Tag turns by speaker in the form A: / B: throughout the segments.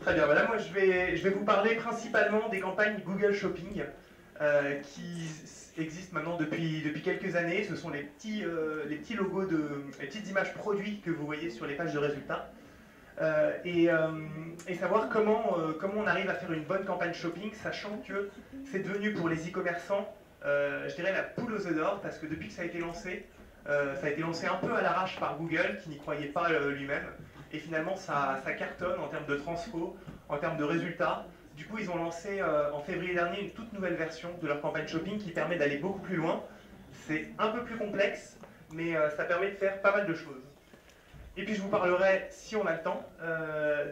A: Très bien, voilà, moi je vais vous parler principalement des campagnes Google Shopping qui existent maintenant depuis quelques années. Ce sont les petits logos, les petites images produits que vous voyez sur les pages de résultats. Et savoir comment on arrive à faire une bonne campagne shopping, sachant que c'est devenu pour les e-commerçants, je dirais, la poule aux œufs d'or, parce que depuis que ça a été lancé un peu à l'arrache par Google, qui n'y croyait pas lui-même. Et finalement, ça cartonne en termes de transfo, en termes de résultats. Du coup, ils ont lancé en février dernier une toute nouvelle version de leur campagne shopping qui permet d'aller beaucoup plus loin. C'est un peu plus complexe, mais ça permet de faire pas mal de choses. Et puis je vous parlerai, si on a le temps,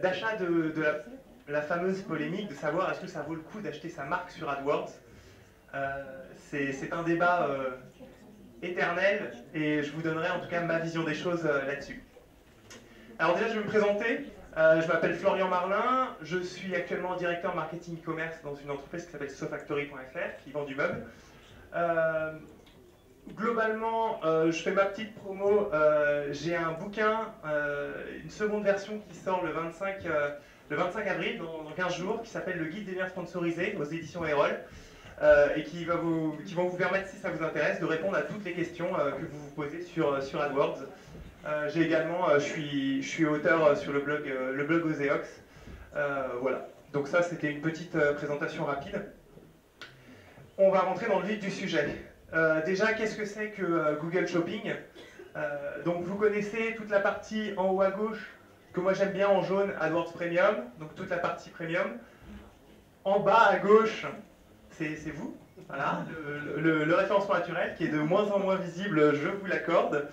A: d'achat de la fameuse polémique de savoir est-ce que ça vaut le coup d'acheter sa marque sur AdWords. C'est un débat éternel et je vous donnerai en tout cas ma vision des choses là-dessus. Alors déjà, je vais me présenter. Je m'appelle Florian Marlin, je suis actuellement directeur marketing e-commerce dans une entreprise qui s'appelle sofactory.fr, qui vend du meuble. Globalement, je fais ma petite promo. J'ai un bouquin, une seconde version qui sort le 25 avril, dans 15 jours, qui s'appelle Le guide des liens sponsorisés aux éditions Erol, et qui vont vous permettre, si ça vous intéresse, de répondre à toutes les questions que vous vous posez sur AdWords. J'ai également, je suis auteur sur le blog Oseox. Voilà. Donc ça, c'était une petite présentation rapide. On va rentrer dans le vif du sujet. Déjà, qu'est-ce que c'est que Google Shopping? Donc vous connaissez toute la partie en haut à gauche, que moi j'aime bien en jaune, AdWords Premium, donc toute la partie Premium. En bas à gauche, c'est vous, voilà, le référencement naturel, qui est de moins en moins visible, je vous l'accorde.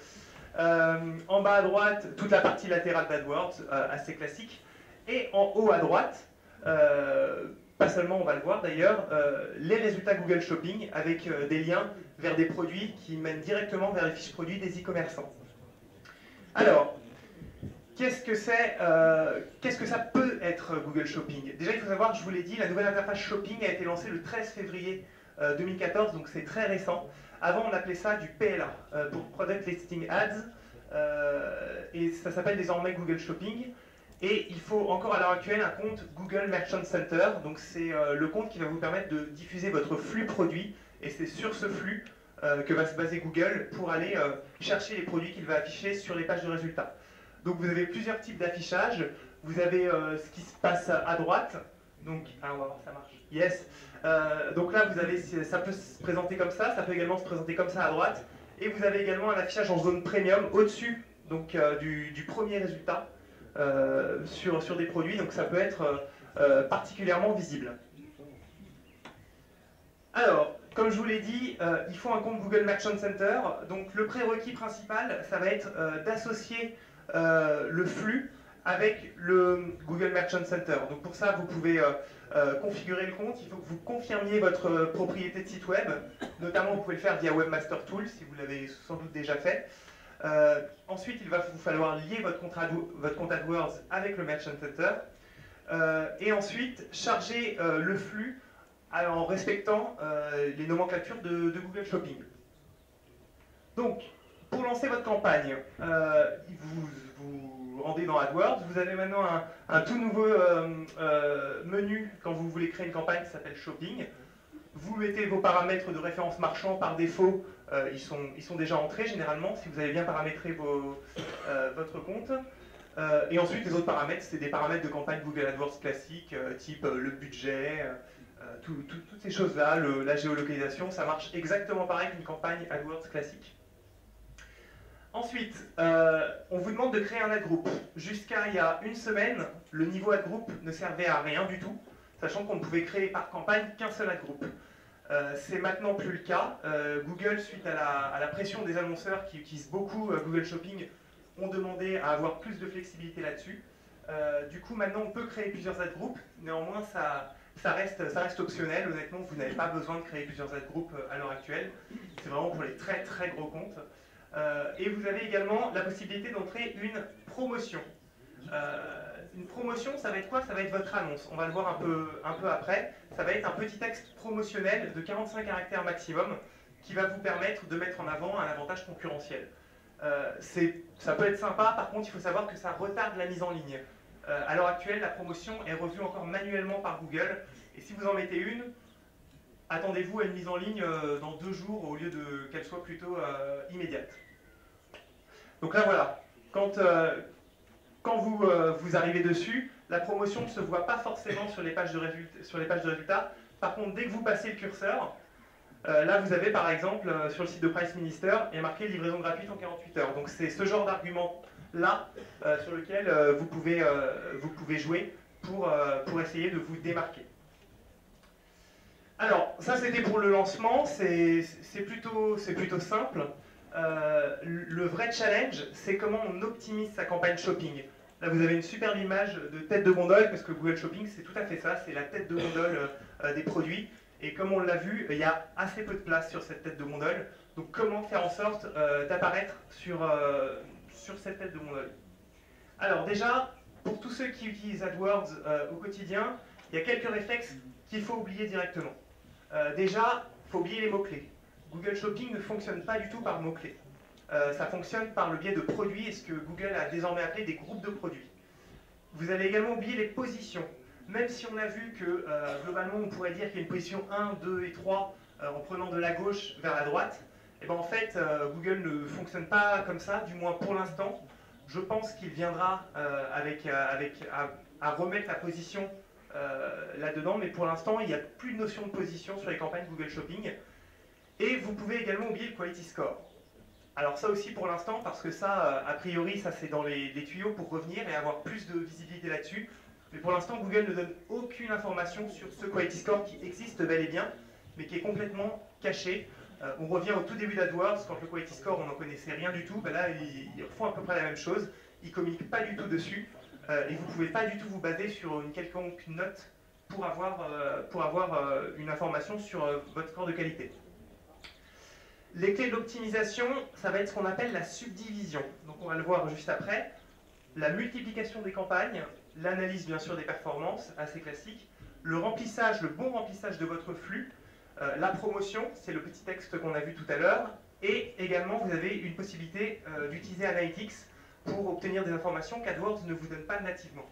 A: En bas à droite, toute la partie latérale d'AdWords, assez classique. Et en haut à droite, pas seulement on va le voir d'ailleurs, les résultats Google Shopping avec des liens vers des produits qui mènent directement vers les fiches produits des e-commerçants. Alors, qu'est-ce que ça peut être Google Shopping? Déjà, il faut savoir, je vous l'ai dit, la nouvelle interface Shopping a été lancée le 13 février 2014, donc c'est très récent. Avant, on appelait ça du PLA, pour Product Listing Ads, et ça s'appelle désormais Google Shopping. Et il faut encore à l'heure actuelle un compte Google Merchant Center, donc c'est le compte qui va vous permettre de diffuser votre flux produit, et c'est sur ce flux que va se baser Google pour aller chercher les produits qu'il va afficher sur les pages de résultats. Donc vous avez plusieurs types d'affichage. Vous avez ce qui se passe à droite, donc on va voir ça marche. Yes. Donc là vous avez, ça peut se présenter comme ça peut également se présenter comme ça à droite, et vous avez également un affichage en zone premium au-dessus donc du premier résultat. Sur des produits, donc ça peut être particulièrement visible. Alors, comme je vous l'ai dit, il faut un compte Google Merchant Center. Donc le prérequis principal, ça va être d'associer le flux avec le Google Merchant Center. Donc pour ça, vous pouvez configurer le compte. Il faut que vous confirmiez votre propriété de site web. Notamment, vous pouvez le faire via Webmaster Tools, si vous l'avez sans doute déjà fait. Ensuite, il va vous falloir lier votre compte AdWords avec le Merchant Center. Et ensuite, charger le flux en respectant les nomenclatures de Google Shopping. Donc, pour lancer votre campagne, vous rendez dans AdWords. Vous avez maintenant un tout nouveau menu quand vous voulez créer une campagne qui s'appelle Shopping. Vous mettez vos paramètres de référence marchand par défaut, ils sont déjà entrés généralement, si vous avez bien paramétré votre compte. Et ensuite, les autres paramètres, c'est des paramètres de campagne Google AdWords classique, type le budget, toutes ces choses-là, la géolocalisation, ça marche exactement pareil qu'une campagne AdWords classique. Ensuite, on vous demande de créer un ad group. Jusqu'à il y a une semaine, le niveau ad group ne servait à rien du tout, sachant qu'on ne pouvait créer par campagne qu'un seul ad group. C'est maintenant plus le cas. Google, suite à la pression des annonceurs qui utilisent beaucoup Google Shopping, ont demandé à avoir plus de flexibilité là-dessus. Du coup, maintenant, on peut créer plusieurs ad groups. Néanmoins, ça reste optionnel. Honnêtement, vous n'avez pas besoin de créer plusieurs ad groups à l'heure actuelle. C'est vraiment pour les très très gros comptes. Et vous avez également la possibilité d'entrer une promotion. Une promotion, ça va être quoi? Ça va être votre annonce. On va le voir un peu après. Ça va être un petit texte promotionnel de 45 caractères maximum qui va vous permettre de mettre en avant un avantage concurrentiel. Ça peut être sympa, par contre, il faut savoir que ça retarde la mise en ligne. À l'heure actuelle, la promotion est revue encore manuellement par Google. Et si vous en mettez une, attendez-vous à une mise en ligne dans 2 jours au lieu qu'elle soit plutôt immédiate. Donc là voilà, quand vous arrivez dessus, la promotion ne se voit pas forcément sur les pages de résultats. Par contre, dès que vous passez le curseur, là vous avez par exemple sur le site de Price Minister, il y a marqué livraison gratuite en 48 heures. Donc c'est ce genre d'argument là sur lequel vous pouvez jouer pour essayer de vous démarquer. Alors, ça c'était pour le lancement, c'est plutôt simple. Le vrai challenge, c'est comment on optimise sa campagne shopping. Là, vous avez une superbe image de tête de gondole, parce que Google Shopping, c'est tout à fait ça, c'est la tête de gondole des produits. Et comme on l'a vu, il y a assez peu de place sur cette tête de gondole. Donc, comment faire en sorte d'apparaître sur cette tête de gondole? Alors, déjà, pour tous ceux qui utilisent AdWords au quotidien, il y a quelques réflexes qu'il faut oublier directement. Déjà, il faut oublier les mots-clés. Google Shopping ne fonctionne pas du tout par mots-clés. Ça fonctionne par le biais de produits et ce que Google a désormais appelé des groupes de produits. Vous allez également oublier les positions. Même si on a vu que globalement on pourrait dire qu'il y a une position 1, 2 et 3 en prenant de la gauche vers la droite, et ben en fait Google ne fonctionne pas comme ça, du moins pour l'instant. Je pense qu'il viendra à remettre la position là-dedans, mais pour l'instant il n'y a plus de notion de position sur les campagnes Google Shopping. Et vous pouvez également oublier le Quality Score. Alors ça aussi pour l'instant, parce que ça, a priori, ça c'est dans les tuyaux pour revenir et avoir plus de visibilité là-dessus. Mais pour l'instant, Google ne donne aucune information sur ce Quality Score qui existe bel et bien, mais qui est complètement caché. On revient au tout début d'AdWords, quand le Quality Score, on n'en connaissait rien du tout. Ben là, ils font à peu près la même chose. Ils ne communiquent pas du tout dessus. Et vous ne pouvez pas du tout vous baser sur une quelconque note pour avoir une information sur votre score de qualité. Les clés de l'optimisation, ça va être ce qu'on appelle la subdivision. Donc on va le voir juste après. La multiplication des campagnes, l'analyse bien sûr des performances, assez classique. Le remplissage, le bon remplissage de votre flux. La promotion, c'est le petit texte qu'on a vu tout à l'heure. Et également, vous avez une possibilité d'utiliser Analytics pour obtenir des informations qu'AdWords ne vous donne pas nativement.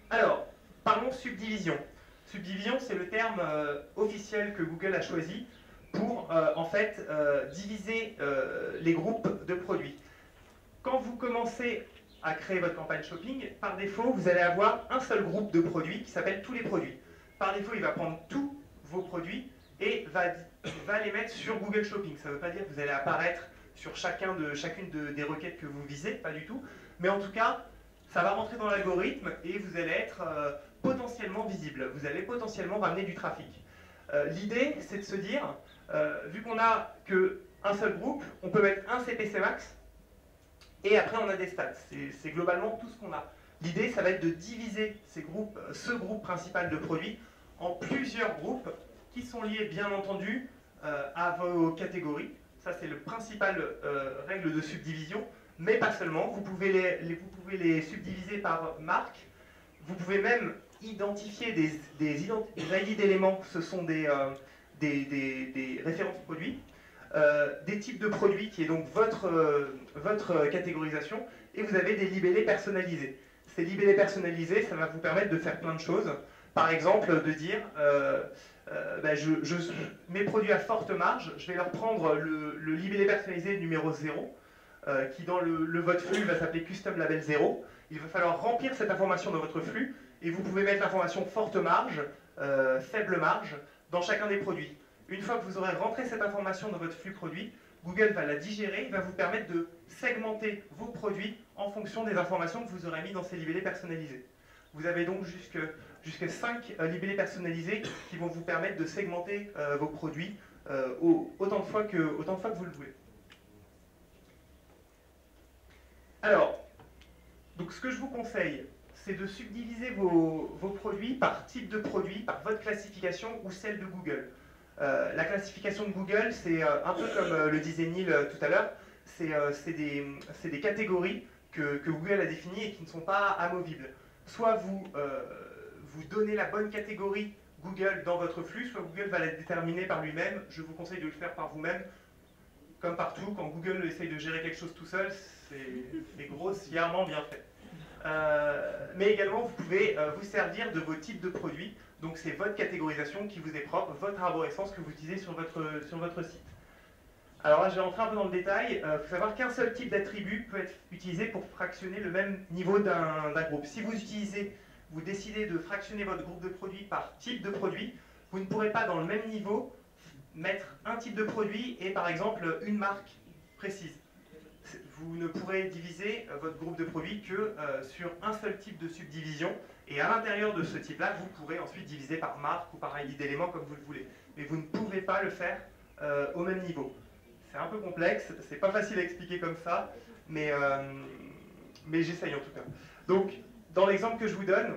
A: Alors, parlons subdivision. Subdivision, c'est le terme officiel que Google a choisi pour en fait diviser les groupes de produits. Quand vous commencez à créer votre campagne shopping, par défaut, vous allez avoir un seul groupe de produits qui s'appelle tous les produits. Par défaut, il va prendre tous vos produits et va les mettre sur Google Shopping. Ça ne veut pas dire que vous allez apparaître sur chacune des requêtes que vous visez, pas du tout. Mais en tout cas, ça va rentrer dans l'algorithme et vous allez être potentiellement visible. Vous allez potentiellement ramener du trafic. L'idée, c'est de se dire, vu qu'on n'a qu'un seul groupe, on peut mettre un CPC max et après on a des stats. C'est globalement tout ce qu'on a. L'idée, ça va être de diviser ce groupe principal de produits en plusieurs groupes qui sont liés, bien entendu, à vos catégories. Ça, c'est le principal règle de subdivision, mais pas seulement. Vous pouvez les subdiviser par marque. Vous pouvez même identifier des ID d'éléments. Ce sont des références produits. Des types de produits qui est donc votre catégorisation, et vous avez des libellés personnalisés. Ces libellés personnalisés, ça va vous permettre de faire plein de choses. Par exemple, de dire mes produits à forte marge, je vais leur prendre le libellé personnalisé numéro 0, qui dans le vote flux va s'appeler Custom Label 0. Il va falloir remplir cette information dans votre flux, et vous pouvez mettre l'information forte marge, faible marge, dans chacun des produits. Une fois que vous aurez rentré cette information dans votre flux produit, Google va la digérer, il va vous permettre de segmenter vos produits en fonction des informations que vous aurez mis dans ces libellés personnalisés. Vous avez donc jusqu'à 5 libellés personnalisés qui vont vous permettre de segmenter vos produits autant de fois que vous le voulez. Alors, donc ce que je vous conseille, c'est de subdiviser vos produits par type de produit, par votre classification ou celle de Google. La classification de Google, c'est un peu comme le disait Neil tout à l'heure, c'est des catégories que Google a définies et qui ne sont pas amovibles. Soit vous donnez la bonne catégorie Google dans votre flux, soit Google va la déterminer par lui-même. Je vous conseille de le faire par vous-même. Comme partout, quand Google essaye de gérer quelque chose tout seul, c'est grossièrement bien fait. Mais également, vous pouvez vous servir de vos types de produits. Donc c'est votre catégorisation qui vous est propre, votre arborescence que vous utilisez sur votre site. Alors là, je vais rentrer un peu dans le détail. Il faut savoir qu'un seul type d'attribut peut être utilisé pour fractionner le même niveau d'un groupe. Si vous décidez de fractionner votre groupe de produits par type de produit, vous ne pourrez pas dans le même niveau mettre un type de produit et par exemple une marque précise. Vous ne pourrez diviser votre groupe de produits que sur un seul type de subdivision. Et à l'intérieur de ce type-là, vous pourrez ensuite diviser par marque ou par ID d'éléments comme vous le voulez. Mais vous ne pouvez pas le faire au même niveau. C'est un peu complexe, c'est pas facile à expliquer comme ça, mais j'essaye en tout cas. Donc, dans l'exemple que je vous donne,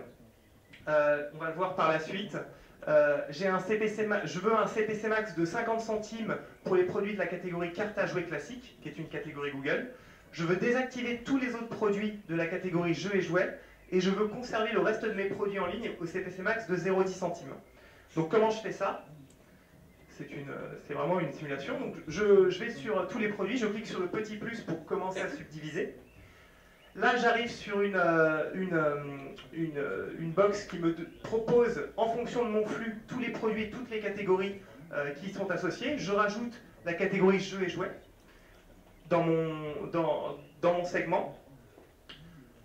A: on va le voir par la suite, je veux un CPC max de 50 centimes pour les produits de la catégorie carte à jouer classique, qui est une catégorie Google. Je veux désactiver tous les autres produits de la catégorie jeux et jouets, et je veux conserver le reste de mes produits en ligne au CPC max de 0,10 centimes. Donc comment je fais ça? C'est vraiment une simulation. Donc je vais sur tous les produits, je clique sur le petit plus pour commencer à subdiviser. Là, j'arrive sur une box qui me propose, en fonction de mon flux, tous les produits et toutes les catégories qui sont associées. Je rajoute la catégorie jeux et jouets dans mon segment.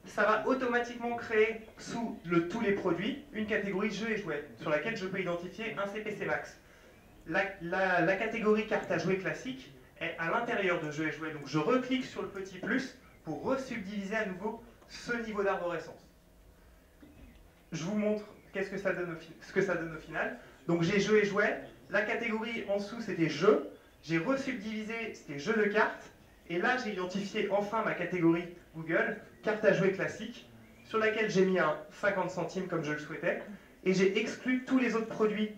A: Ça va automatiquement créer sous tous les produits une catégorie jeux et jouets sur laquelle je peux identifier un CPC max. La catégorie carte à jouer classique est à l'intérieur de jeux et jouets. Donc je reclique sur le petit plus pour resubdiviser à nouveau ce niveau d'arborescence. Je vous montre ce que ça donne au final. Donc j'ai jeux et jouets. La catégorie en dessous c'était jeux. J'ai resubdivisé, c'était jeux de cartes. Et là j'ai identifié enfin ma catégorie Google, carte à jouer classique, sur laquelle j'ai mis un 50 centimes comme je le souhaitais. Et j'ai exclu tous les autres produits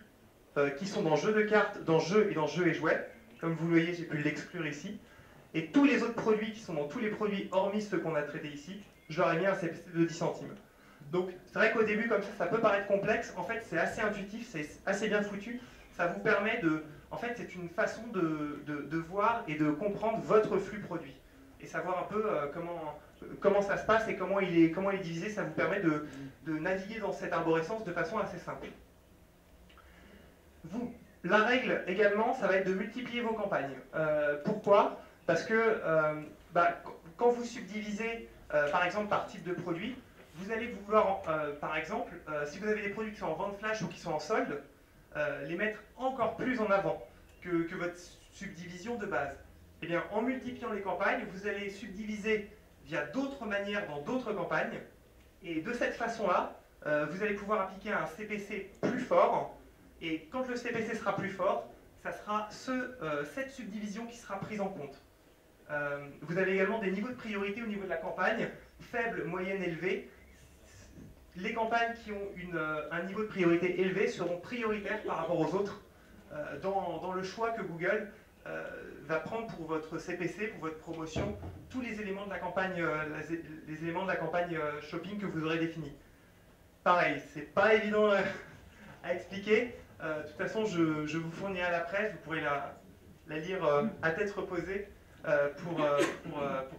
A: qui sont dans jeux de cartes, dans jeux et dans jeux et jouets. Comme vous le voyez, j'ai pu l'exclure ici. Et tous les autres produits qui sont dans tous les produits, hormis ceux qu'on a traités ici, je leur ai mis un CPC de 10 centimes. Donc c'est vrai qu'au début, comme ça peut paraître complexe. En fait, c'est assez intuitif, c'est assez bien foutu. Ça vous permet de... En fait, c'est une façon de voir et de comprendre votre flux produit. Et savoir un peu comment ça se passe et comment il est divisé. Ça vous permet de naviguer dans cette arborescence de façon assez simple. La règle également, ça va être de multiplier vos campagnes. Pourquoi? Parce que quand vous subdivisez, par exemple, par type de produit, vous allez vouloir, par exemple, si vous avez des produits qui sont en vente flash ou qui sont en solde, les mettre encore plus en avant que votre subdivision de base. Eh bien, en multipliant les campagnes, vous allez subdiviser via d'autres manières dans d'autres campagnes, et de cette façon-là, vous allez pouvoir appliquer un CPC plus fort. Et quand le CPC sera plus fort, ça sera cette subdivision qui sera prise en compte. Vous avez également des niveaux de priorité au niveau de la campagne, faible, moyenne, élevée. Les campagnes qui ont un niveau de priorité élevé seront prioritaires par rapport aux autres dans le choix que Google va prendre pour votre CPC, pour votre promotion, tous les éléments de la campagne, les éléments de la campagne shopping que vous aurez définis. Pareil, c'est pas évident à expliquer. De toute façon, je vous fournirai la presse, vous pourrez la lire à tête reposée pour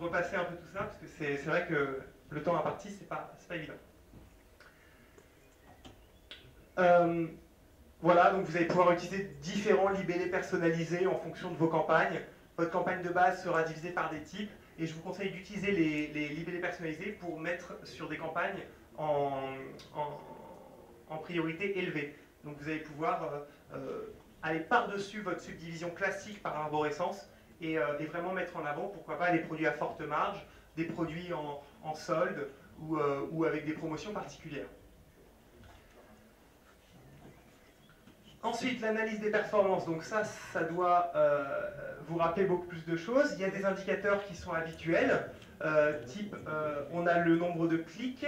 A: repasser un peu tout ça, parce que c'est vrai que le temps imparti, c'est pas évident. Voilà, donc vous allez pouvoir utiliser différents libellés personnalisés en fonction de vos campagnes. Votre campagne de base sera divisée par des types, et je vous conseille d'utiliser les libellés personnalisés pour mettre sur des campagnes en priorité élevée. Donc vous allez pouvoir aller par-dessus votre subdivision classique par arborescence et vraiment mettre en avant, pourquoi pas, des produits à forte marge, des produits en solde ou avec des promotions particulières. Ensuite, l'analyse des performances. Donc ça doit vous rappeler beaucoup plus de choses. Il y a des indicateurs qui sont habituels, type on a le nombre de clics,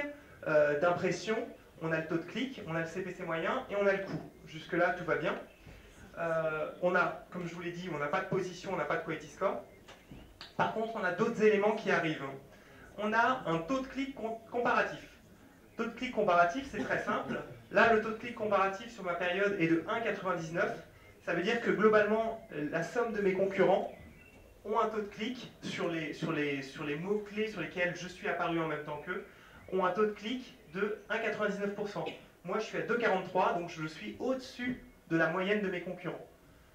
A: d'impressions, on a le taux de clic, on a le CPC moyen et on a le coût. Jusque-là, tout va bien. On a, comme je vous l'ai dit, on n'a pas de position, on n'a pas de quality score. Par contre, on a d'autres éléments qui arrivent. On a un taux de clic comparatif. Taux de clic comparatif, c'est très simple. Là, le taux de clic comparatif sur ma période est de 1,99. Ça veut dire que globalement, la somme de mes concurrents ont un taux de clic sur les mots-clés sur lesquels je suis apparu en même temps qu'eux, ont un taux de clic de 1,99%. Moi, je suis à 2,43, donc je suis au-dessus de la moyenne de mes concurrents.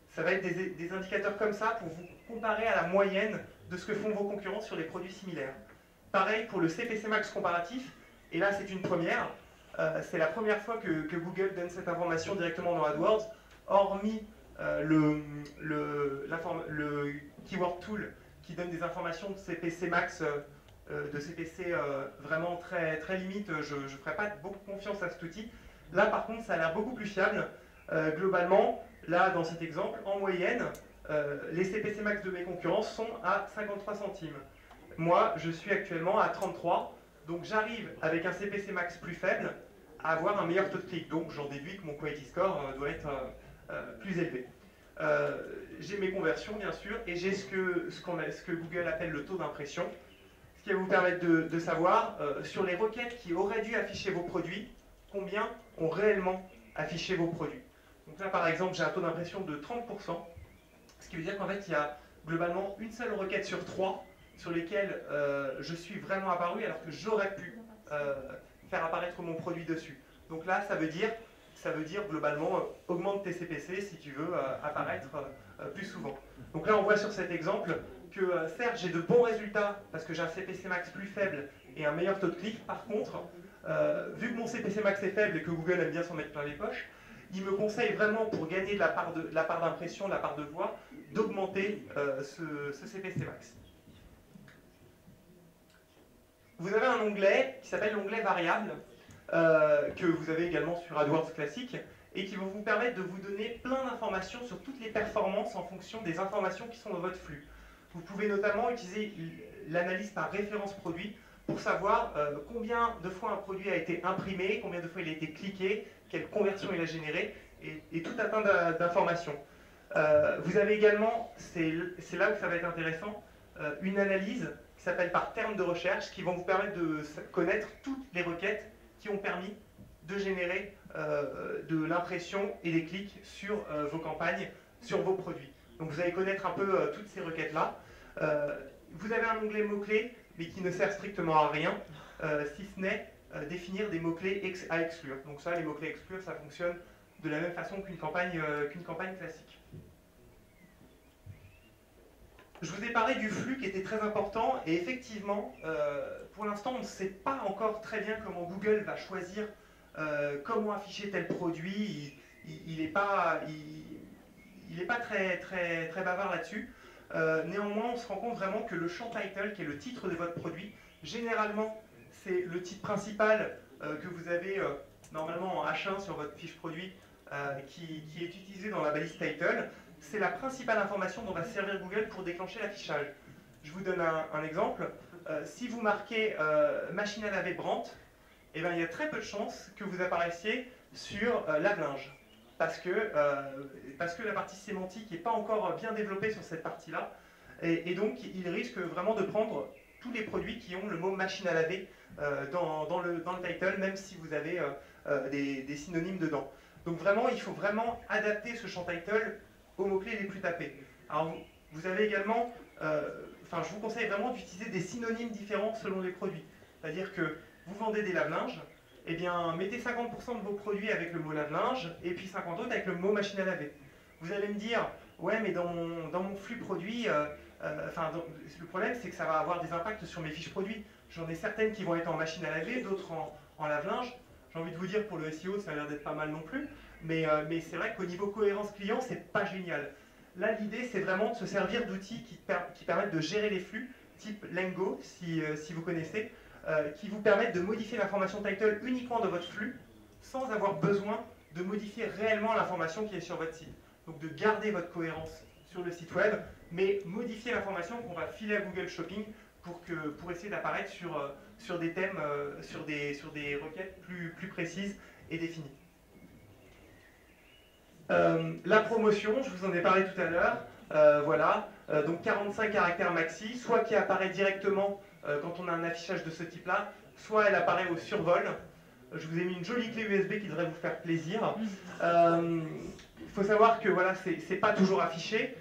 A: Ça va être des indicateurs comme ça pour vous comparer à la moyenne de ce que font vos concurrents sur les produits similaires. Pareil pour le CPC Max comparatif, et là c'est une première. C'est la première fois que Google donne cette information directement dans AdWords, hormis le Keyword Tool qui donne des informations de CPC Max, de CPC vraiment très, très limite. Je ne ferai pas beaucoup confiance à cet outil. Là par contre ça a l'air beaucoup plus fiable. Globalement, là dans cet exemple, en moyenne, les CPC Max de mes concurrents sont à 53 centimes. Moi, je suis actuellement à 33, donc j'arrive avec un CPC Max plus faible à avoir un meilleur taux de clic. Donc j'en déduis que mon quality score doit être plus élevé. J'ai mes conversions bien sûr, et j'ai ce que Google appelle le taux d'impression, ce qui va vous permettre de savoir sur les requêtes qui auraient dû afficher vos produits, combien ont réellement affiché vos produits. Donc là par exemple j'ai un taux d'impression de 30%, ce qui veut dire qu'en fait il y a globalement une seule requête sur 3 sur lesquelles je suis vraiment apparu alors que j'aurais pu faire apparaître mon produit dessus. Donc là ça veut dire globalement augmente tes CPC si tu veux apparaître plus souvent. Donc là on voit sur cet exemple que certes j'ai de bons résultats parce que j'ai un CPC Max plus faible et un meilleur taux de clic. Par contre, vu que mon CPC Max est faible et que Google aime bien s'en mettre plein les poches, il me conseille vraiment pour gagner de la part d'impression, de la part de voix, d'augmenter ce CPC Max. Vous avez un onglet qui s'appelle l'onglet variable, que vous avez également sur AdWords classique, et qui va vous permettre de vous donner plein d'informations sur toutes les performances en fonction des informations qui sont dans votre flux. Vous pouvez notamment utiliser l'analyse par référence produit pour savoir combien de fois un produit a été imprimé, combien de fois il a été cliqué, quelle conversion il a généré, et tout un tas d'informations. Vous avez également, c'est là où ça va être intéressant, une analyse qui s'appelle par termes de recherche, qui vont vous permettre de connaître toutes les requêtes qui ont permis de générer de l'impression et des clics sur vos campagnes, sur vos produits. Donc vous allez connaître un peu toutes ces requêtes-là. Vous avez un onglet mots-clés, mais qui ne sert strictement à rien, si ce n'est définir des mots-clés à exclure. Donc ça, les mots-clés à exclure, ça fonctionne de la même façon qu'une campagne classique. Je vous ai parlé du flux qui était très important, et effectivement, pour l'instant, on ne sait pas encore très bien comment Google va choisir comment afficher tel produit. Il n'est pas très bavard là-dessus. Néanmoins, on se rend compte vraiment que le champ title, qui est le titre de votre produit, généralement, c'est le titre principal que vous avez normalement en H1 sur votre fiche produit, qui est utilisé dans la balise title. C'est la principale information dont va servir Google pour déclencher l'affichage. Je vous donne un exemple. Si vous marquez machine à laver Brandt, eh ben, il y a très peu de chances que vous apparaissiez sur lave-linge. Parce que la partie sémantique n'est pas encore bien développée sur cette partie-là. Et donc, il risque vraiment de prendre tous les produits qui ont le mot machine à laver dans le title, même si vous avez des synonymes dedans. Donc vraiment, il faut vraiment adapter ce champ title aux mots-clés les plus tapés. Alors, vous avez également, je vous conseille vraiment d'utiliser des synonymes différents selon les produits. C'est-à-dire que vous vendez des lave-linges, eh bien, mettez 50% de vos produits avec le mot lave-linge, et puis 50 autres avec le mot machine à laver. Vous allez me dire, ouais, mais dans mon flux produit, le problème, c'est que ça va avoir des impacts sur mes fiches produits. J'en ai certaines qui vont être en machine à laver, d'autres en lave-linge. J'ai envie de vous dire, pour le SEO, ça a l'air d'être pas mal non plus. Mais c'est vrai qu'au niveau cohérence client, c'est pas génial. Là, l'idée, c'est vraiment de se servir d'outils qui permettent de gérer les flux, type Lengo, si vous connaissez, qui vous permettent de modifier l'information title uniquement de votre flux, sans avoir besoin de modifier réellement l'information qui est sur votre site. Donc de garder votre cohérence sur le site web, mais modifier l'information qu'on va filer à Google Shopping pour essayer d'apparaître sur des thèmes, sur des requêtes plus précises et définies. La promotion, je vous en ai parlé tout à l'heure, voilà, donc 45 caractères maxi, soit qui apparaît directement quand on a un affichage de ce type-là, soit elle apparaît au survol. Je vous ai mis une jolie clé USB qui devrait vous faire plaisir. Il faut savoir que voilà, c'est pas toujours affiché,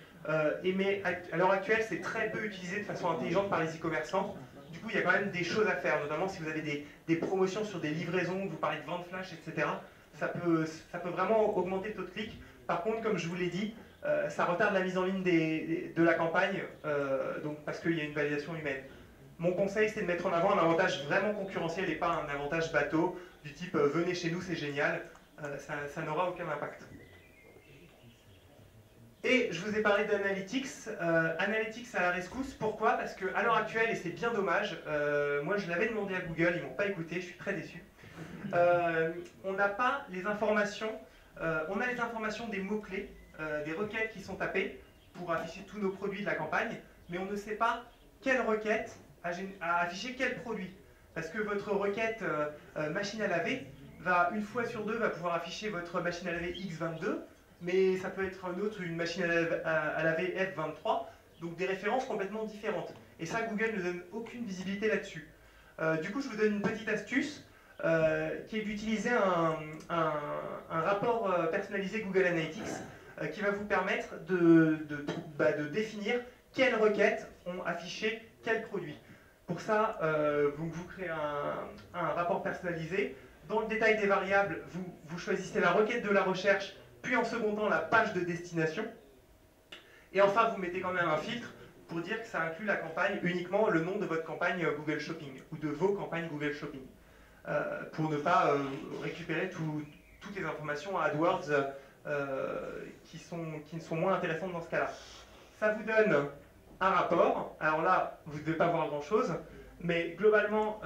A: mais à l'heure actuelle, c'est très peu utilisé de façon intelligente par les e-commerçants. du coup, il y a quand même des choses à faire, notamment si vous avez des promotions sur des livraisons, vous parlez de vente flash, etc. Ça peut vraiment augmenter le taux de clic. Par contre, comme je vous l'ai dit, ça retarde la mise en ligne de la campagne, donc parce qu'il y a une validation humaine. Mon conseil, c'est de mettre en avant un avantage vraiment concurrentiel et pas un avantage bateau, du type venez chez nous, c'est génial. Ça n'aura aucun impact. Et je vous ai parlé d'Analytics. Analytics à la rescousse, pourquoi? Parce qu'à l'heure actuelle, et c'est bien dommage, moi je l'avais demandé à Google, ils ne m'ont pas écouté, je suis très déçu. On n'a pas les informations, on a les informations des mots-clés, des requêtes qui sont tapées pour afficher tous nos produits de la campagne, mais on ne sait pas quelle requête a affiché quel produit. Parce que votre requête machine à laver, une fois sur deux, va pouvoir afficher votre machine à laver X22, mais ça peut être une machine à laver F23, donc des références complètement différentes. Et ça, Google ne donne aucune visibilité là-dessus. Du coup, je vous donne une petite astuce, qui est d'utiliser un rapport personnalisé Google Analytics, qui va vous permettre de définir quelles requêtes ont affiché quel produit. Pour ça, vous créez un rapport personnalisé. Dans le détail des variables, vous choisissez la requête de la recherche, puis en second temps la page de destination. Et enfin, vous mettez quand même un filtre pour dire que ça inclut la campagne, uniquement le nom de votre campagne Google Shopping, ou de vos campagnes Google Shopping, pour ne pas récupérer toutes les informations AdWords qui ne sont moins intéressantes dans ce cas-là. Ça vous donne un rapport. Alors là, vous ne devez pas voir grand-chose, mais globalement,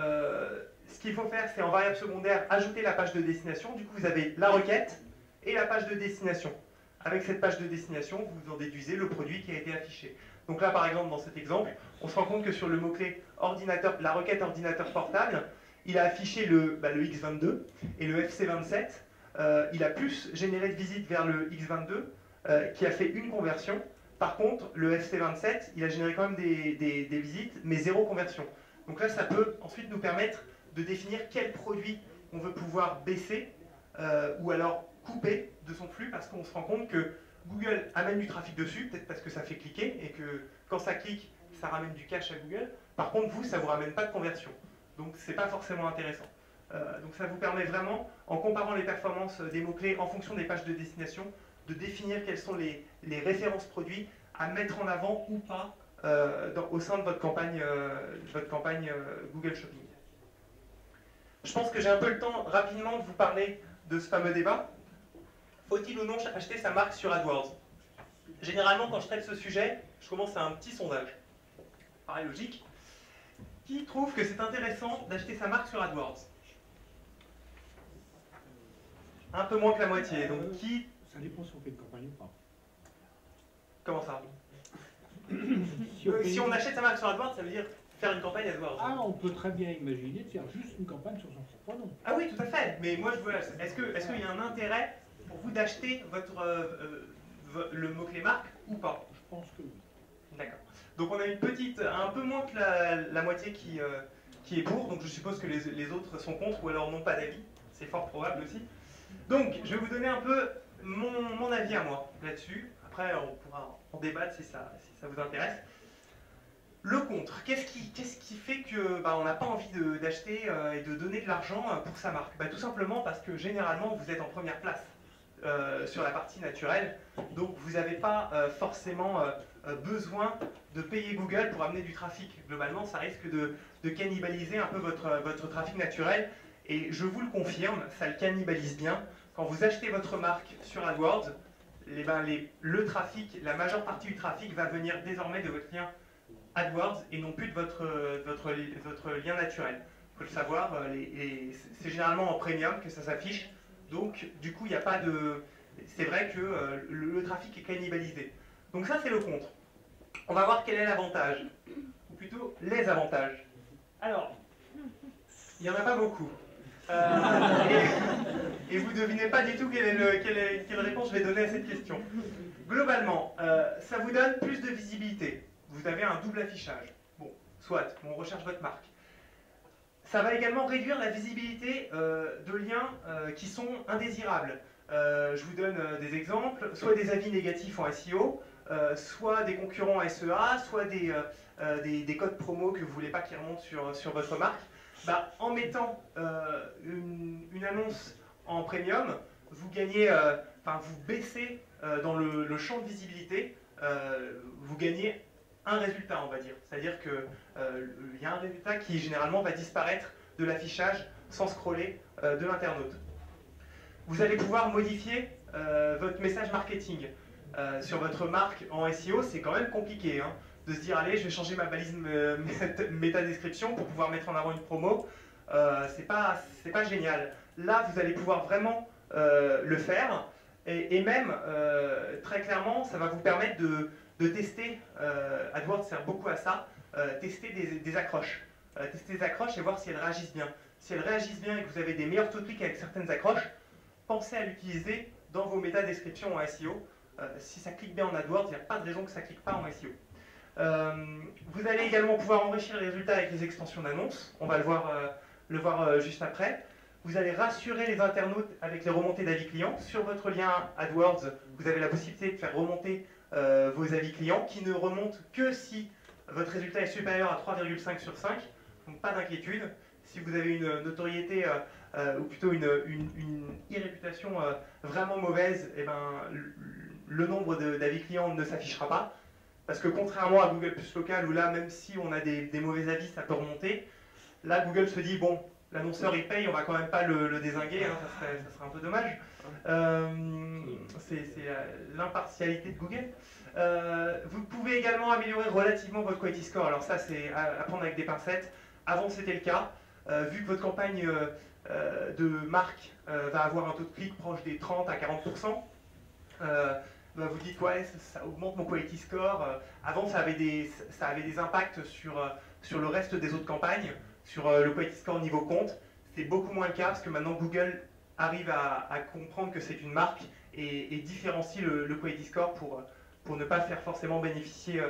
A: ce qu'il faut faire, c'est en variable secondaire, ajouter la page de destination. Du coup, vous avez la requête et la page de destination. Avec cette page de destination, vous en déduisez le produit qui a été affiché. Donc là, par exemple, dans cet exemple, on se rend compte que sur le mot-clé ordinateur, la requête ordinateur portable, il a affiché le X22 et le FC27. Il a plus généré de visites vers le X22, qui a fait une conversion. Par contre, le FC27, il a généré quand même des visites, mais zéro conversion. Donc là, ça peut ensuite nous permettre de définir quel produit on veut pouvoir baisser, ou alors couper de son flux, parce qu'on se rend compte que Google amène du trafic dessus, peut-être parce que ça fait cliquer, et que quand ça clique, ça ramène du cash à Google. Par contre, vous, ça ne vous ramène pas de conversion. Donc, ce n'est pas forcément intéressant. Donc, ça vous permet vraiment, en comparant les performances des mots-clés en fonction des pages de destination, de définir quelles sont les références produits à mettre en avant ou pas au sein de votre campagne, Google Shopping. Je pense que j'ai un peu le temps rapidement de vous parler de ce fameux débat. Faut-il ou non acheter sa marque sur AdWords? Généralement, quand je traite ce sujet, je commence à un petit sondage. Pareil, logique. Qui trouve que c'est intéressant d'acheter sa marque sur AdWords? Un peu moins que la moitié. Donc qui...
B: Ça dépend si on fait une campagne ou pas.
A: Comment ça? Si on achète sa marque sur AdWords, ça veut dire faire une campagne AdWords.
B: Ah, on peut très bien imaginer de faire juste une campagne sur son propre nom.
A: Ah oui, tout à fait. Mais moi, est-ce qu'il y a un intérêt pour vous d'acheter le mot-clé marque ou pas?
B: Je pense que oui.
A: D'accord. Donc on a une petite, un peu moins que la moitié qui est pour, donc je suppose que les autres sont contre ou alors n'ont pas d'avis. C'est fort probable aussi. Donc, je vais vous donner un peu mon avis à moi là-dessus. Après, on pourra en débattre si ça vous intéresse. Le contre, qu'est-ce qui fait que on n'a pas envie d'acheter et de donner de l'argent pour sa marque? Tout simplement parce que généralement, vous êtes en première place sur la partie naturelle. Donc, vous n'avez pas forcément besoin de payer Google pour amener du trafic. Globalement, ça risque de cannibaliser un peu votre trafic naturel. Et je vous le confirme, ça le cannibalise bien. Quand vous achetez votre marque sur AdWords, le trafic, la majeure partie du trafic va venir désormais de votre lien AdWords et non plus de votre lien naturel. Il faut le savoir, c'est généralement en premium que ça s'affiche. Donc, du coup, il n'y a pas de... C'est vrai que le trafic est cannibalisé. Donc ça, c'est le contre. On va voir quel est l'avantage, ou plutôt les avantages. Alors, il n'y en a pas beaucoup. Et vous ne devinez pas du tout quelle réponse je vais donner à cette question. Globalement, ça vous donne plus de visibilité. Vous avez un double affichage. Bon, soit, on recherche votre marque. Ça va également réduire la visibilité de liens qui sont indésirables. Je vous donne des exemples, soit des avis négatifs en SEO, soit des concurrents SEA, soit des codes promo que vous ne voulez pas qu'ils remontent sur votre marque, bah, en mettant une annonce en premium, vous gagnez, vous baissez dans le champ de visibilité, vous gagnez un résultat, on va dire. C'est-à-dire qu'il y a un résultat qui généralement va disparaître de l'affichage sans scroller de l'internaute. Vous allez pouvoir modifier votre message marketing. Sur votre marque en SEO, c'est quand même compliqué hein, de se dire allez, je vais changer ma balise métadescription pour pouvoir mettre en avant une promo. C'est pas génial. Là, vous allez pouvoir vraiment le faire et même très clairement, ça va vous permettre de tester. AdWords sert beaucoup à ça. Tester des accroches. Tester des accroches et voir si elles réagissent bien. Si elles réagissent bien et que vous avez des meilleurs taux de clic avec certaines accroches, pensez à l'utiliser dans vos métadescriptions en SEO. Si ça clique bien en AdWords, il n'y a pas de raison que ça ne clique pas en SEO. Vous allez également pouvoir enrichir les résultats avec les extensions d'annonces. On va le voir juste après. Vous allez rassurer les internautes avec les remontées d'avis clients. Sur votre lien AdWords, vous avez la possibilité de faire remonter vos avis clients qui ne remontent que si votre résultat est supérieur à 3,5 sur 5. Donc pas d'inquiétude. Si vous avez une notoriété ou plutôt une e-réputation vraiment mauvaise, eh ben, le nombre d'avis clients ne s'affichera pas. Parce que contrairement à Google Plus Local, où là, même si on a des mauvais avis, ça peut remonter, là, Google se dit, bon, l'annonceur, il paye, on va quand même pas le dézinguer, hein, ça serait un peu dommage. C'est l'impartialité de Google. Vous pouvez également améliorer relativement votre quality score. Alors ça, c'est à prendre avec des pincettes. Avant, c'était le cas. Vu que votre campagne de marque va avoir un taux de clic proche des 30 à 40%, bah vous dites ouais, ça augmente mon quality score. Avant, ça avait des impacts sur le reste des autres campagnes, sur le quality score niveau compte. C'est beaucoup moins le cas parce que maintenant Google arrive à comprendre que c'est une marque et différencie le quality score pour ne pas faire forcément bénéficier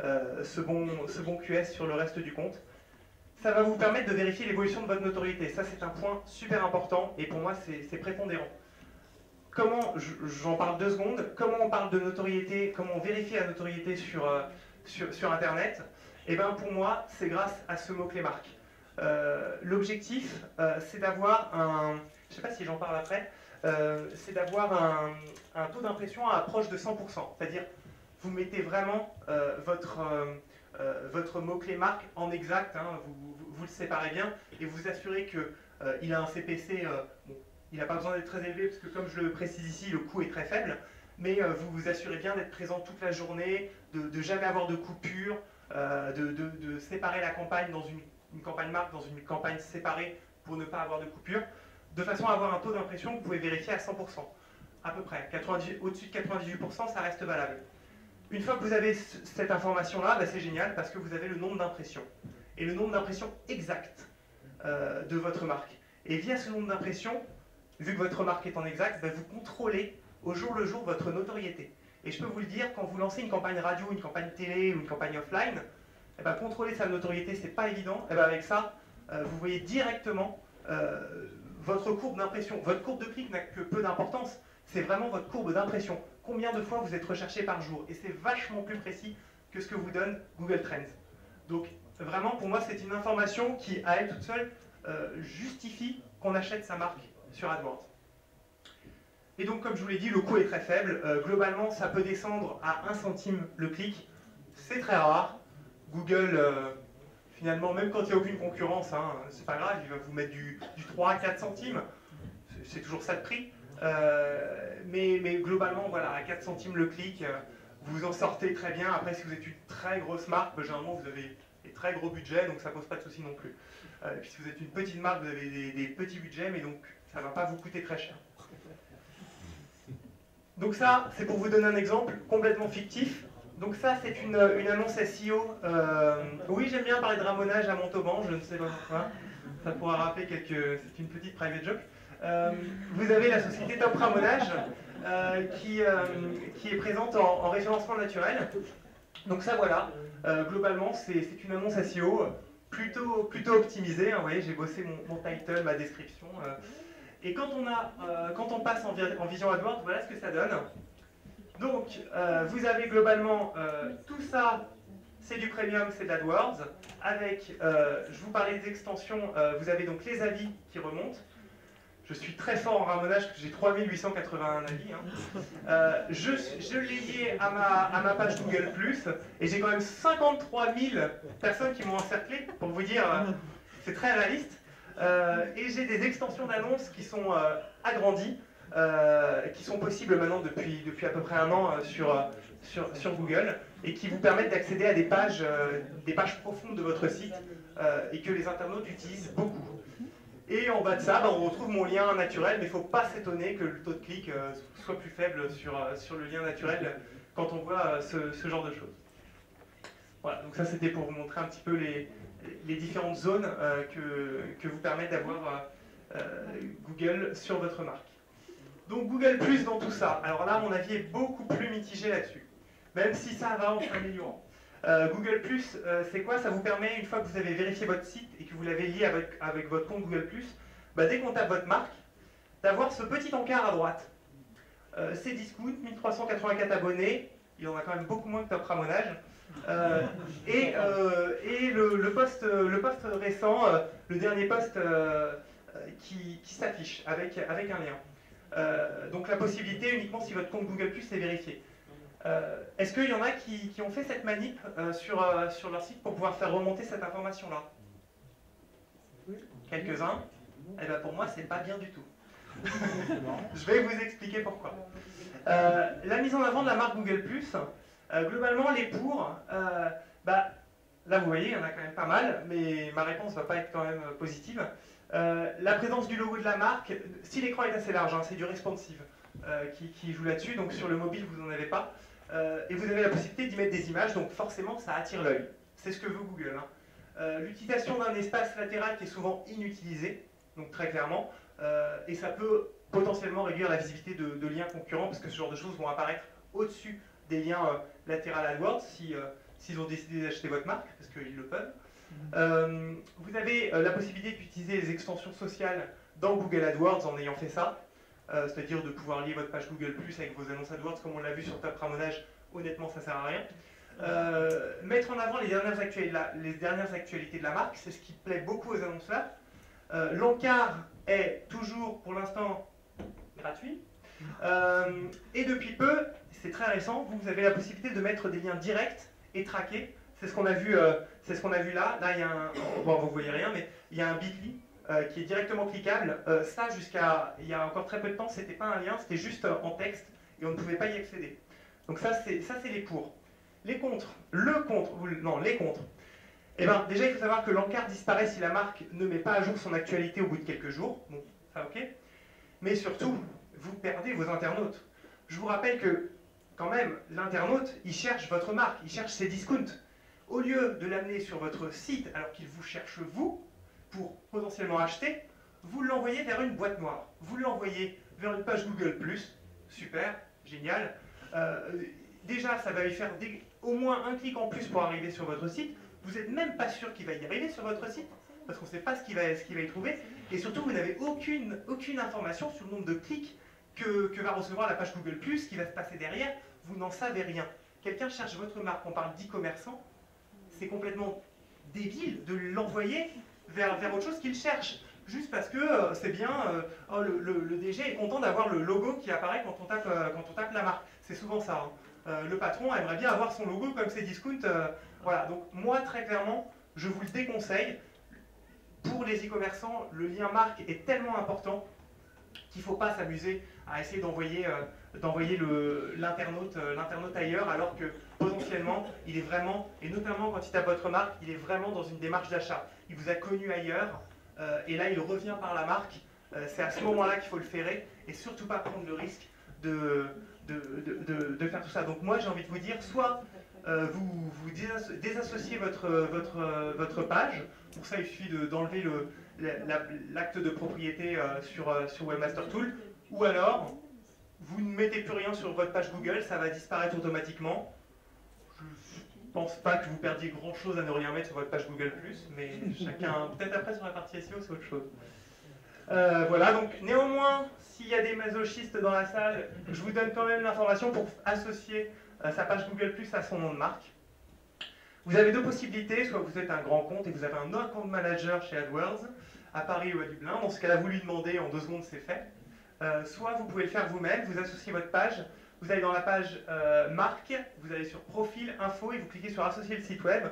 A: ce bon QS sur le reste du compte. Ça va vous permettre de vérifier l'évolution de votre notoriété. Ça, c'est un point super important et pour moi, c'est prépondérant. Comment, j'en parle 2 secondes, comment on parle de notoriété, comment on vérifie la notoriété sur Internet? Eh bien, pour moi, c'est grâce à ce mot-clé marque. L'objectif, c'est d'avoir un, je ne sais pas si j'en parle après, c'est d'avoir un taux d'impression à approche de 100%. C'est-à-dire, vous mettez vraiment votre mot-clé marque en exact, hein, vous le séparez bien et vous assurez qu'il a un CPC, bon, il n'a pas besoin d'être très élevé parce que comme je le précise ici, le coût est très faible, mais vous vous assurez bien d'être présent toute la journée, de jamais avoir de coupure, de séparer la campagne dans une campagne marque, dans une campagne séparée pour ne pas avoir de coupure, de façon à avoir un taux d'impression que vous pouvez vérifier à 100%, à peu près. Au-dessus de 98%, ça reste valable. Une fois que vous avez cette information-là, bah c'est génial parce que vous avez le nombre d'impressions. Et le nombre d'impressions exact de votre marque. Et via ce nombre d'impressions, vu que votre marque est en exact, bah vous contrôlez au jour le jour votre notoriété. Et je peux vous le dire, quand vous lancez une campagne radio, une campagne télé ou une campagne offline, eh ben, contrôler sa notoriété, c'est pas évident. Et ben, avec ça, vous voyez directement votre courbe d'impression. Votre courbe de clic n'a que peu d'importance, c'est vraiment votre courbe d'impression. Combien de fois vous êtes recherché par jour? Et c'est vachement plus précis que ce que vous donne Google Trends. Donc vraiment, pour moi, c'est une information qui, à elle toute seule, justifie qu'on achète sa marque sur AdWords. Et donc, comme je vous l'ai dit, le coût est très faible. Globalement, ça peut descendre à 1 centime le clic. C'est très rare. Google, finalement, même quand il n'y a aucune concurrence, hein, c'est pas grave, il va vous mettre du 3 à 4 centimes. C'est toujours ça de prix. Mais globalement, voilà, à 4 centimes le clic, vous en sortez très bien. Après, si vous êtes une très grosse marque, généralement, vous avez des très gros budgets, donc ça ne pose pas de souci non plus. Et puis, si vous êtes une petite marque, vous avez des petits budgets, mais donc ça ne va pas vous coûter très cher. Donc ça, c'est pour vous donner un exemple complètement fictif. Donc ça, c'est une annonce SEO. Oui, j'aime bien parler de ramonage à Montauban, je ne sais pas pourquoi. Ça pourra rappeler c'est une petite private joke. Vous avez la société Top Ramonage qui est présente en référencement naturel. Donc ça, voilà. Globalement, c'est une annonce SEO plutôt optimisée. Hein, vous voyez, j'ai bossé mon title, ma description. Et quand on passe en vision AdWords, voilà ce que ça donne. Donc, vous avez globalement tout ça c'est du premium, c'est de l'AdWords. Avec, je vous parlais des extensions, vous avez donc les avis qui remontent. Je suis très fort en ramonage, parce que j'ai 3881 avis. Hein. Je l'ai lié à ma page Google+, et j'ai quand même 53 000 personnes qui m'ont encerclé, pour vous dire, c'est très réaliste. Et j'ai des extensions d'annonces qui sont agrandies, qui sont possibles maintenant depuis à peu près un an sur Google, et qui vous permettent d'accéder à des pages profondes de votre site, et que les internautes utilisent beaucoup. Et en bas de ça, on retrouve mon lien naturel, mais il ne faut pas s'étonner que le taux de clic soit plus faible sur le lien naturel quand on voit ce genre de choses. Voilà, donc ça c'était pour vous montrer un petit peu les différentes zones que vous permet d'avoir Google sur votre marque. Donc Google Plus dans tout ça. Alors là, mon avis est beaucoup plus mitigé là-dessus, même si ça va en s'améliorant. Google Plus, c'est quoi? Ça vous permet, une fois que vous avez vérifié votre site et que vous l'avez lié avec votre compte Google Plus, dès qu'on tape votre marque, d'avoir ce petit encart à droite. C'est Discount, 1384 abonnés, il y en a quand même beaucoup moins que Top Ramonage. Et le post récent, le dernier post qui s'affiche avec un lien. Donc la possibilité uniquement si votre compte Google Plus est vérifié. Est-ce qu'il y en a qui ont fait cette manip sur leur site pour pouvoir faire remonter cette information-là? Quelques-uns? Eh bien pour moi, c'est pas bien du tout. Je vais vous expliquer pourquoi. La mise en avant de la marque Google+, globalement, les pour, là vous voyez, il y en a quand même pas mal, mais ma réponse ne va pas être quand même positive. La présence du logo de la marque, si l'écran est assez large, hein, c'est du responsive qui joue là-dessus, donc sur le mobile vous n'en avez pas. Et vous avez la possibilité d'y mettre des images, donc forcément ça attire l'œil. C'est ce que veut Google. Hein. L'utilisation d'un espace latéral qui est souvent inutilisé, donc très clairement, et ça peut potentiellement réduire la visibilité de liens concurrents, parce que ce genre de choses vont apparaître au-dessus des liens latéraux AdWords s'ils ont décidé d'acheter votre marque, parce qu'ils le peuvent. Vous avez la possibilité d'utiliser les extensions sociales dans Google AdWords en ayant fait ça. C'est-à-dire de pouvoir lier votre page Google Plus avec vos annonces AdWords, comme on l'a vu sur Top Ramonage, honnêtement ça sert à rien. Mettre en avant les dernières actualités de la marque, c'est ce qui plaît beaucoup aux annonceurs. L'encart est toujours pour l'instant gratuit. Et depuis peu, c'est très récent, vous avez la possibilité de mettre des liens directs et traqués. C'est ce qu'on a vu, là. Là, il y a un, bon, vous voyez rien, mais il y a un bit.ly qui est directement cliquable. Ça, jusqu'à il y a encore très peu de temps, c'était pas un lien, c'était juste en texte et on ne pouvait pas y accéder. Donc ça, c'est les pour. Les contre. Les contre. Eh bien, déjà, il faut savoir que l'encart disparaît si la marque ne met pas à jour son actualité au bout de quelques jours. Bon, ça, ok. Mais surtout, vous perdez vos internautes. Je vous rappelle que, quand même, l'internaute, il cherche votre marque, il cherche ses discounts. Au lieu de l'amener sur votre site alors qu'il vous cherche vous, pour potentiellement acheter, vous l'envoyez vers une boîte noire. Vous l'envoyez vers une page Google+, super, génial. Déjà, ça va lui faire au moins un clic en plus pour arriver sur votre site. Vous n'êtes même pas sûr qu'il va y arriver sur votre site, parce qu'on ne sait pas ce qu'il va y trouver. Et surtout, vous n'avez aucune information sur le nombre de clics que va recevoir la page Google+, ce qui va se passer derrière. Vous n'en savez rien. Quelqu'un cherche votre marque, on parle d'e-commerçant, c'est complètement débile de l'envoyer vers autre chose qu'il cherche, juste parce que c'est bien, le DG est content d'avoir le logo qui apparaît quand on tape la marque. C'est souvent ça. Hein. Le patron aimerait bien avoir son logo comme ses discounts. Voilà. Donc moi, très clairement, je vous le déconseille. Pour les e-commerçants, le lien marque est tellement important qu'il ne faut pas s'amuser à essayer d'envoyer l'internaute ailleurs, alors que potentiellement, il est vraiment, et notamment quand il tape votre marque, il est vraiment dans une démarche d'achat. Il vous a connu ailleurs, et là il revient par la marque. C'est à ce moment-là qu'il faut le ferrer, et surtout pas prendre le risque de faire tout ça. Donc moi j'ai envie de vous dire, soit vous désassociez votre page, pour ça il suffit d'enlever l'acte de propriété sur Webmaster Tool, ou alors vous ne mettez plus rien sur votre page Google, ça va disparaître automatiquement. Je ne pense pas que vous perdiez grand chose à ne rien mettre sur votre page Google+, mais chacun, peut-être après sur la partie SEO, c'est autre chose. Voilà, donc néanmoins, s'il y a des masochistes dans la salle, je vous donne quand même l'information pour associer sa page Google+ à son nom de marque. Vous avez deux possibilités, soit vous êtes un grand compte et vous avez un account manager chez AdWords, à Paris ou à Dublin. Dans ce cas-là, vous lui demandez, en 2 secondes, c'est fait. Soit vous pouvez le faire vous-même, vous associez votre page, vous allez dans la page marque, vous allez sur profil, info et vous cliquez sur associer le site web.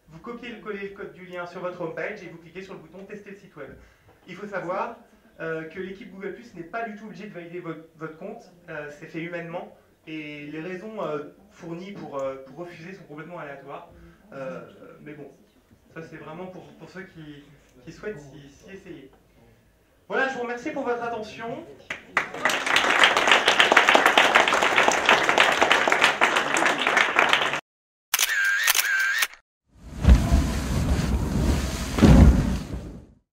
A: Vous copiez et collez le code du lien sur votre homepage et vous cliquez sur le bouton tester le site web. Il faut savoir que l'équipe Google+ n'est pas du tout obligée de valider votre compte, c'est fait humainement et les raisons fournies pour refuser sont complètement aléatoires. Mais bon, ça c'est vraiment pour ceux qui souhaitent s'y essayer. Voilà, je vous remercie pour votre attention.